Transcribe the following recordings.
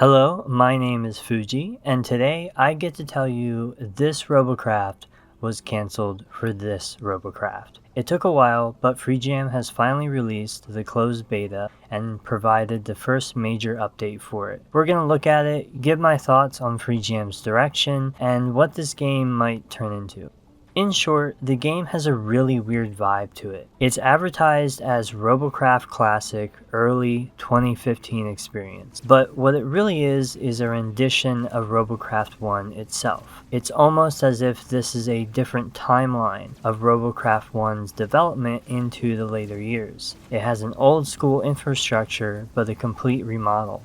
Hello, my name is Fuji, and today I get to tell you this Robocraft was cancelled for this Robocraft. It took a while, but FreeJam has finally released the closed beta and provided the first major update for it. We're going to look at it, give my thoughts on FreeJam's direction, and what this game might turn into. In short, the game has a really weird vibe to it. It's advertised as Robocraft Classic early 2015 experience, but what it really is a rendition of Robocraft 1 itself. It's almost as if this is a different timeline of Robocraft 1's development into the later years. It has an old school infrastructure, but a complete remodel.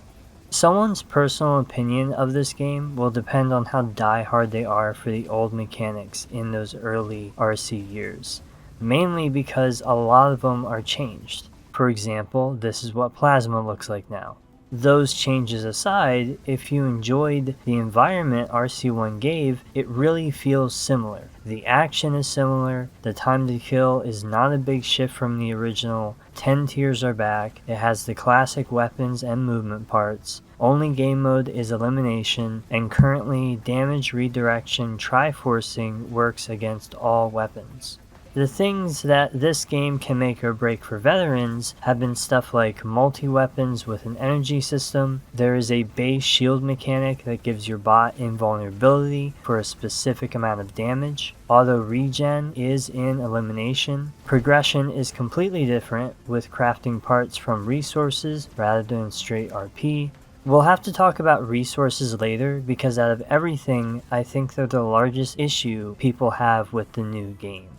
Someone's personal opinion of this game will depend on how die-hard they are for the old mechanics in those early RC years, mainly because a lot of them are changed. For example, this is what Plasma looks like now. Those changes aside, if you enjoyed the environment RC1 gave, it really feels similar. The action is similar, the time to kill is not a big shift from the original, 10 tiers are back, it has the classic weapons and movement parts, only game mode is elimination, and currently damage redirection triforcing works against all weapons. The things that this game can make or break for veterans have been stuff like multi-weapons with an energy system, there is a base shield mechanic that gives your bot invulnerability for a specific amount of damage, auto regen is in elimination, progression is completely different with crafting parts from resources rather than straight RP. We'll have to talk about resources later because out of everything, I think they're the largest issue people have with the new game.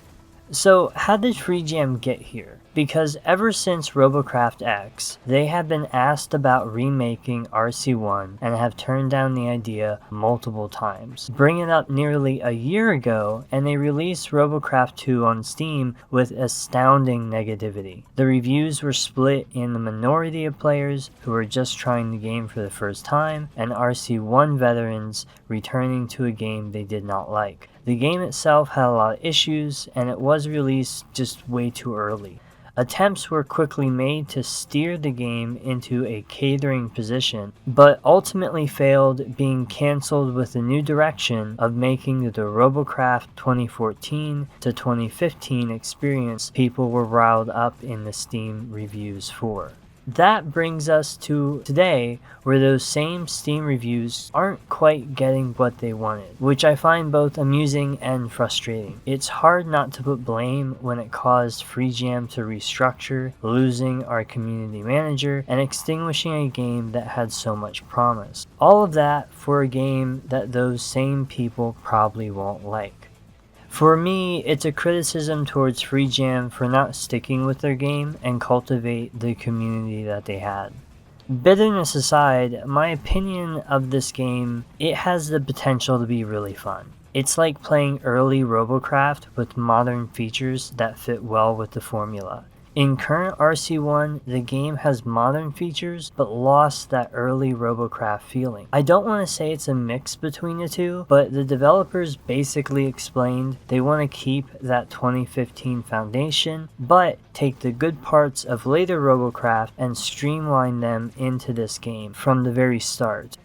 So how did FreeJam get here? Because ever since Robocraft X, they have been asked about remaking RC1 and have turned down the idea multiple times. Bring it up nearly a year ago and they released Robocraft 2 on Steam with astounding negativity. The reviews were split in the minority of players who were just trying the game for the first time and RC1 veterans returning to a game they did not like. The game itself had a lot of issues and it was released just way too early. Attempts were quickly made to steer the game into a catering position, but ultimately failed, being cancelled with the new direction of making the Robocraft 2014 to 2015 experience people were riled up in the Steam reviews for. That brings us to today, where those same Steam reviews aren't quite getting what they wanted, which I find both amusing and frustrating. It's hard not to put blame when it caused FreeJam to restructure, losing our community manager, and extinguishing a game that had so much promise. All of that for a game that those same people probably won't like. For me, it's a criticism towards FreeJam for not sticking with their game and cultivate the community that they had. Bitterness aside, my opinion of this game, it has the potential to be really fun. It's like playing early Robocraft with modern features that fit well with the formula. In current RC1, the game has modern features but lost that early Robocraft feeling. I don't want to say it's a mix between the two, but the developers basically explained they want to keep that 2015 foundation, but take the good parts of later Robocraft and streamline them into this game from the very start.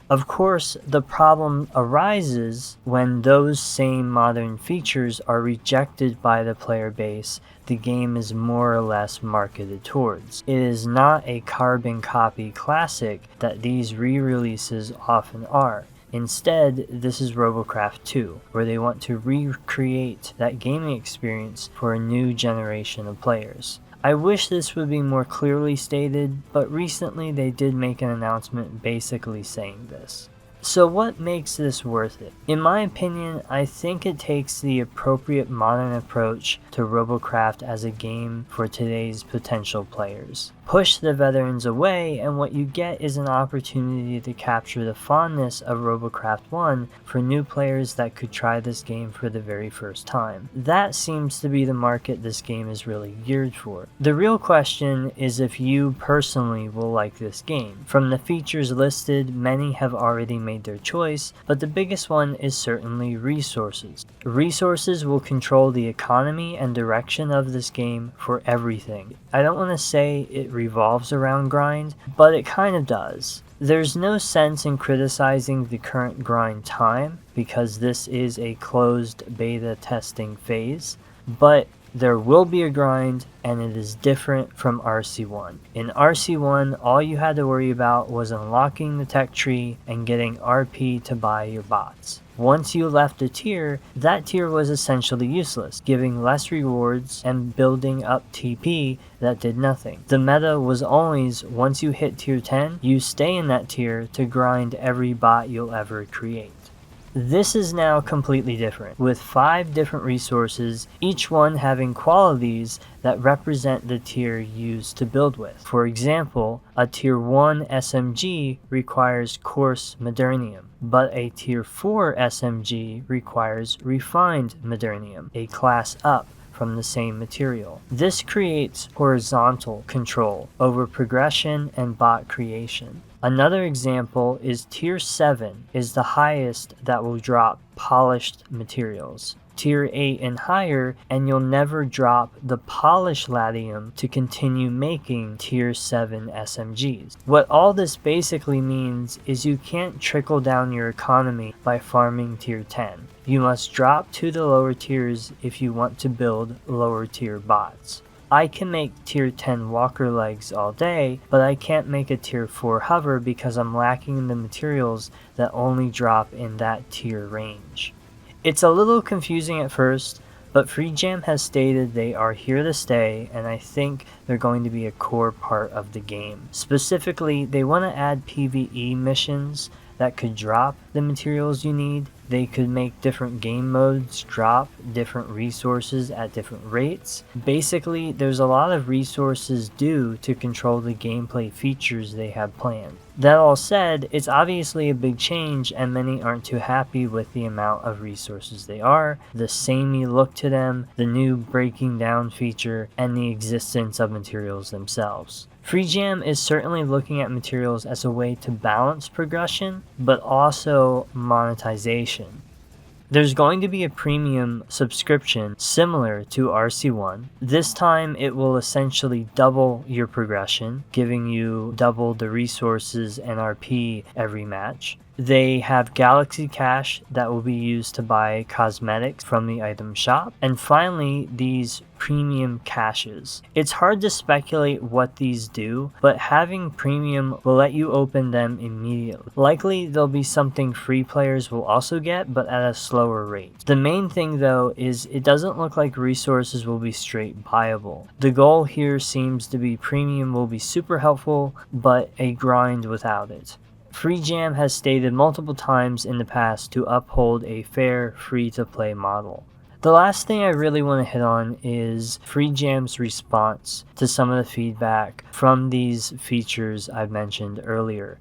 Of course, the problem arises when those same modern features are rejected by the player base the game is more or less marketed towards. It is not a carbon copy classic that these re-releases often are. Instead, this is Robocraft 2, where they want to recreate that gaming experience for a new generation of players. I wish this would be more clearly stated, but recently they did make an announcement basically saying this. So what makes this worth it? In my opinion, I think it takes the appropriate modern approach to Robocraft as a game for today's potential players. Push the veterans away and what you get is an opportunity to capture the fondness of Robocraft 1 for new players that could try this game for the very first time. That seems to be the market this game is really geared for. The real question is if you personally will like this game. From the features listed, many have already made their choice, but the biggest one is certainly resources. Resources will control the economy and direction of this game for everything. I don't want to say it revolves around grind, but it kind of does. There's no sense in criticizing the current grind time because this is a closed beta testing phase, but there will be a grind and it is different from RC1. In RC1, all you had to worry about was unlocking the tech tree and getting RP to buy your bots. Once you left a tier, that tier was essentially useless, giving less rewards and building up TP that did nothing. The meta was always, once you hit tier 10, you stay in that tier to grind every bot you'll ever create. This is now completely different, with 5 different resources, each one having qualities that represent the tier used to build with. For example, a tier 1 SMG requires coarse Modernium, but a tier 4 SMG requires refined Modernium, a class up from the same material. This creates horizontal control over progression and bot creation. Another example is tier 7 is the highest that will drop polished materials. Tier 8 and higher, and you'll never drop the polished Latium to continue making tier 7 SMGs. What all this basically means is you can't trickle down your economy by farming tier 10. You must drop to the lower tiers if you want to build lower tier bots. I can make tier 10 walker legs all day, but I can't make a tier 4 hover because I'm lacking the materials that only drop in that tier range. It's a little confusing at first, but FreeJam has stated they are here to stay, and I think they're going to be a core part of the game. Specifically, they want to add PvE missions that could drop the materials you need. They could make different game modes drop different resources at different rates. Basically, there's a lot of resources due to control the gameplay features they have planned. That all said, it's obviously a big change and many aren't too happy with the amount of resources they are, the samey look to them, the new breaking down feature, and the existence of materials themselves. FreeJam is certainly looking at materials as a way to balance progression, but also monetization. There's going to be a premium subscription similar to RC1. This time it will essentially double your progression, giving you double the resources and RP every match. They have Galaxy Cash that will be used to buy cosmetics from the item shop. And finally, these premium caches. It's hard to speculate what these do, but having premium will let you open them immediately. Likely there'll be something free players will also get, but at a slower rate. The main thing though is it doesn't look like resources will be straight buyable. The goal here seems to be premium will be super helpful, but a grind without it. FreeJam has stated multiple times in the past to uphold a fair, free-to-play model. The last thing I really want to hit on is FreeJam's response to some of the feedback from these features I've mentioned earlier,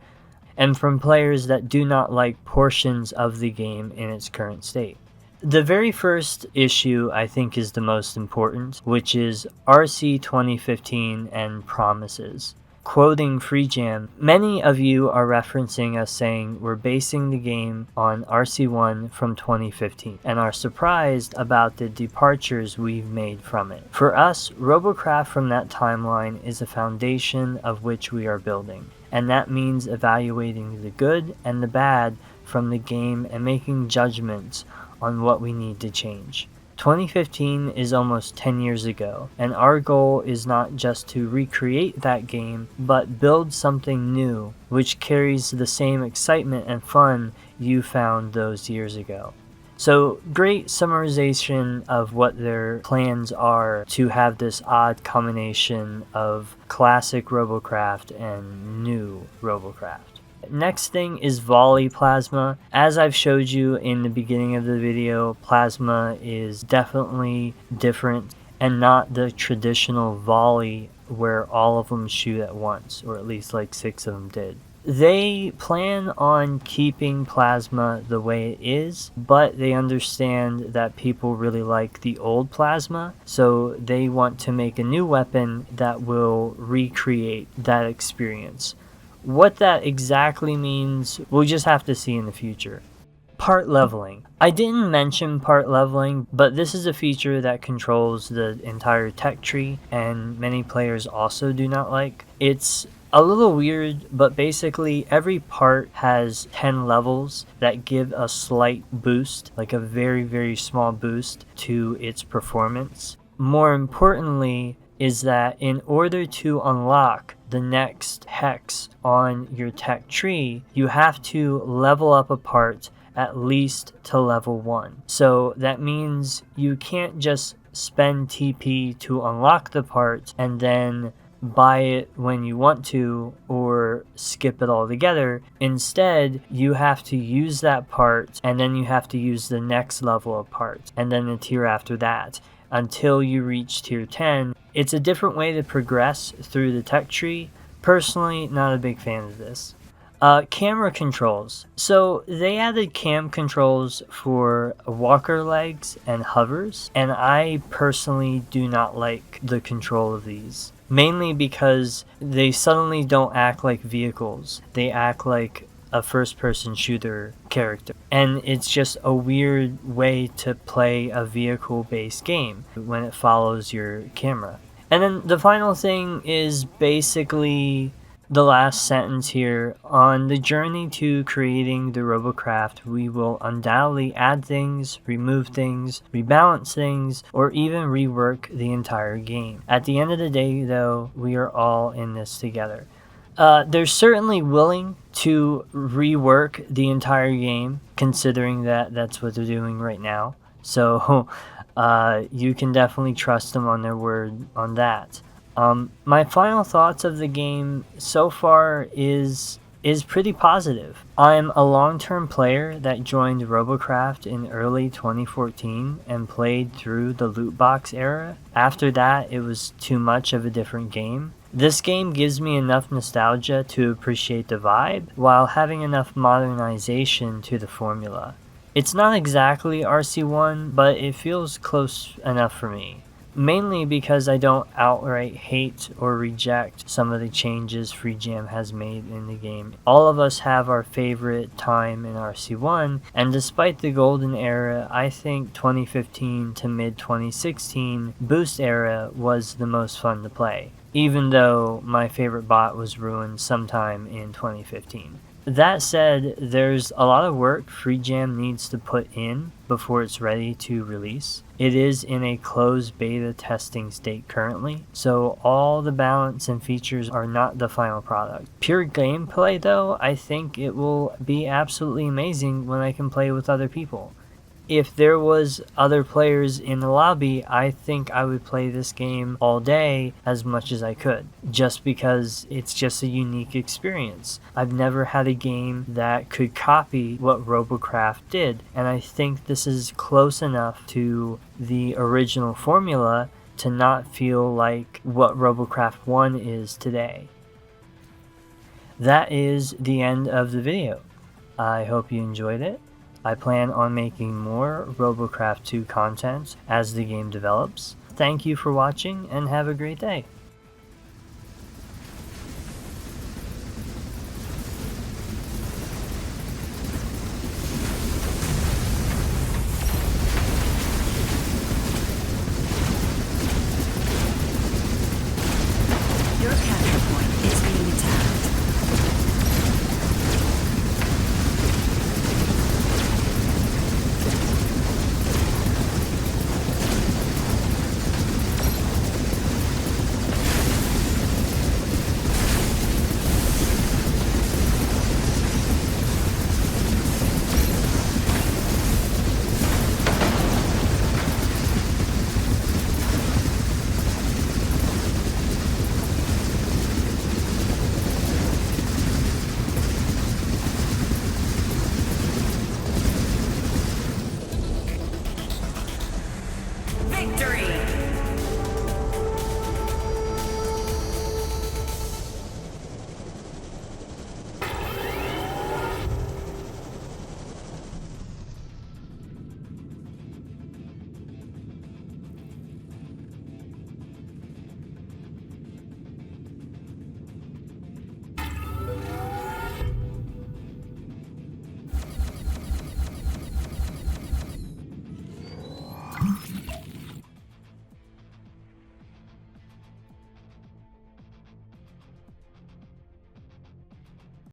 and from players that do not like portions of the game in its current state. The very first issue I think is the most important, which is RC 2015 and promises. Quoting FreeJam, many of you are referencing us saying we're basing the game on RC1 from 2015 and are surprised about the departures we've made from it. For us, Robocraft from that timeline is a foundation of which we are building, and that means evaluating the good and the bad from the game and making judgments on what we need to change. 2015 is almost 10 years ago, and our goal is not just to recreate that game, but build something new which carries the same excitement and fun you found those years ago. So, great summarization of what their plans are to have this odd combination of classic Robocraft and new Robocraft. Next thing is volley plasma. As I've showed you in the beginning of the video, plasma is definitely different and not the traditional volley where all of them shoot at once, or at least like 6 of them did. They plan on keeping plasma the way it is, but they understand that people really like the old plasma, so they want to make a new weapon that will recreate that experience. What that exactly means, we'll just have to see in the future. Part leveling. I didn't mention part leveling, but this is a feature that controls the entire tech tree and many players also do not like. It's a little weird, but basically every part has 10 levels that give a slight boost, like a very, very small boost to its performance. More importantly, is that in order to unlock the next hex on your tech tree, you have to level up a part at least to level 1. So that means you can't just spend TP to unlock the part and then buy it when you want to or skip it altogether. Instead, you have to use that part and then you have to use the next level of part and then the tier after that until you reach tier 10. It's a different way to progress through the tech tree. Personally, not a big fan of this. Camera controls. So they added cam controls for walker legs and hovers, and I personally do not like the control of these. Mainly because they suddenly don't act like vehicles. They act like a first-person shooter character. And it's just a weird way to play a vehicle-based game when it follows your camera. And then the final thing is basically the last sentence here. On the journey to creating the Robocraft, we will undoubtedly add things, remove things, rebalance things, or even rework the entire game. At the end of the day, though, we are all in this together. They're certainly willing to rework the entire game, considering that that's what they're doing right now. So you can definitely trust them on their word on that. My final thoughts of the game so far is pretty positive. I'm a long-term player that joined Robocraft in early 2014 and played through the loot box era. After that, it was too much of a different game. This game gives me enough nostalgia to appreciate the vibe, while having enough modernization to the formula. It's not exactly RC1, but it feels close enough for me. Mainly because I don't outright hate or reject some of the changes FreeJam has made in the game. All of us have our favorite time in RC1, and despite the golden era, I think 2015 to mid-2016 boost era was the most fun to play, even though my favorite bot was ruined sometime in 2015. That said, there's a lot of work FreeJam needs to put in before it's ready to release. It is in a closed beta testing state currently, so all the balance and features are not the final product. Pure gameplay though, I think it will be absolutely amazing when I can play with other people. If there was other players in the lobby, I think I would play this game all day as much as I could, just because it's just a unique experience. I've never had a game that could copy what Robocraft did, and I think this is close enough to the original formula to not feel like what Robocraft 1 is today. That is the end of the video. I hope you enjoyed it. I plan on making more Robocraft 2 content as the game develops. Thank you for watching and have a great day.